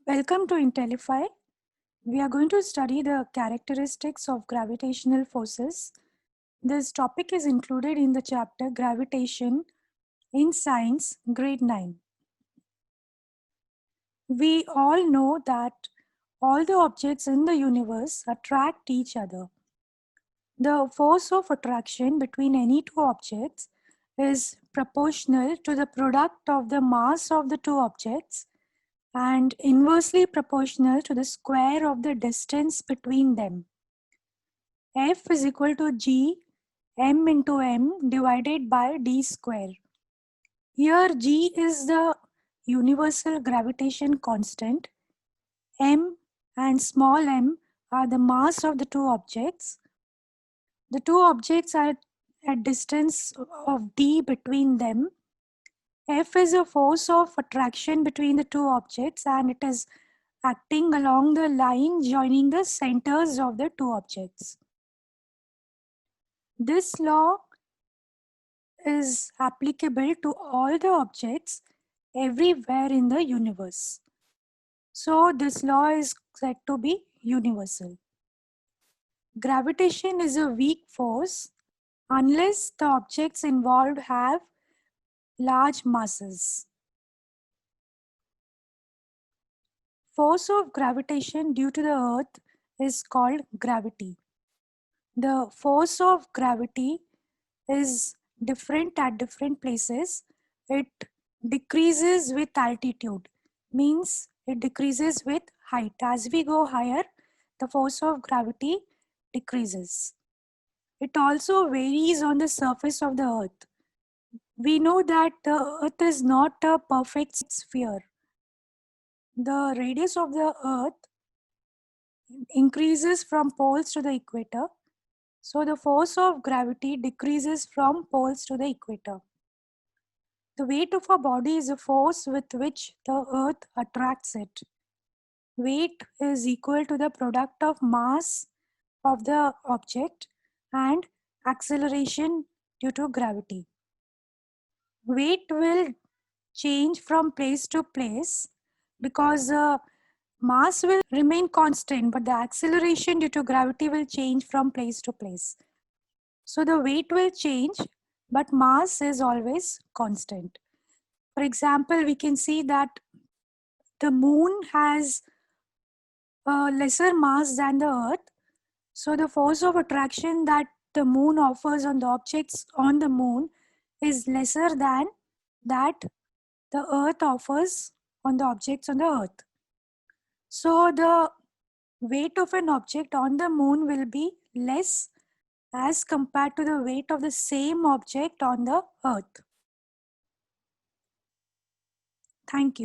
Welcome to Intellify. We are going to study the characteristics of gravitational forces. This topic is included in the chapter Gravitation in Science, Grade 9. We all know that all the objects in the universe attract each other. The force of attraction between any two objects is proportional to the product of the mass of the two objects and inversely proportional to the square of the distance between them. F is equal to G m into m divided by d square. Here G is the universal gravitation constant. M and small m are the mass of the two objects. The two objects are at distance of d between them. F is a force of attraction between the two objects and it is acting along the line joining the centers of the two objects. This law is applicable to all the objects everywhere in the universe. So this law is said to be universal. Gravitation is a weak force unless the objects involved have large masses. Force of gravitation due to the earth is called gravity. The force of gravity is different at different places. It decreases with altitude, means it decreases with height. As we go higher, the force of gravity decreases. It also varies on the surface of the earth. We know that the earth is not a perfect sphere. The radius of the earth increases from poles to the equator. So the force of gravity decreases from poles to the equator. The weight of a body is a force with which the earth attracts it. Weight is equal to the product of mass of the object and acceleration due to gravity. Weight will change from place to place because mass will remain constant, but the acceleration due to gravity will change from place to place. So the weight will change, but mass is always constant. For example, we can see that the moon has a lesser mass than the earth. So the force of attraction that the moon offers on the objects on the moon is lesser than that the earth offers on the objects on the earth. So the weight of an object on the moon will be less as compared to the weight of the same object on the earth. Thank you.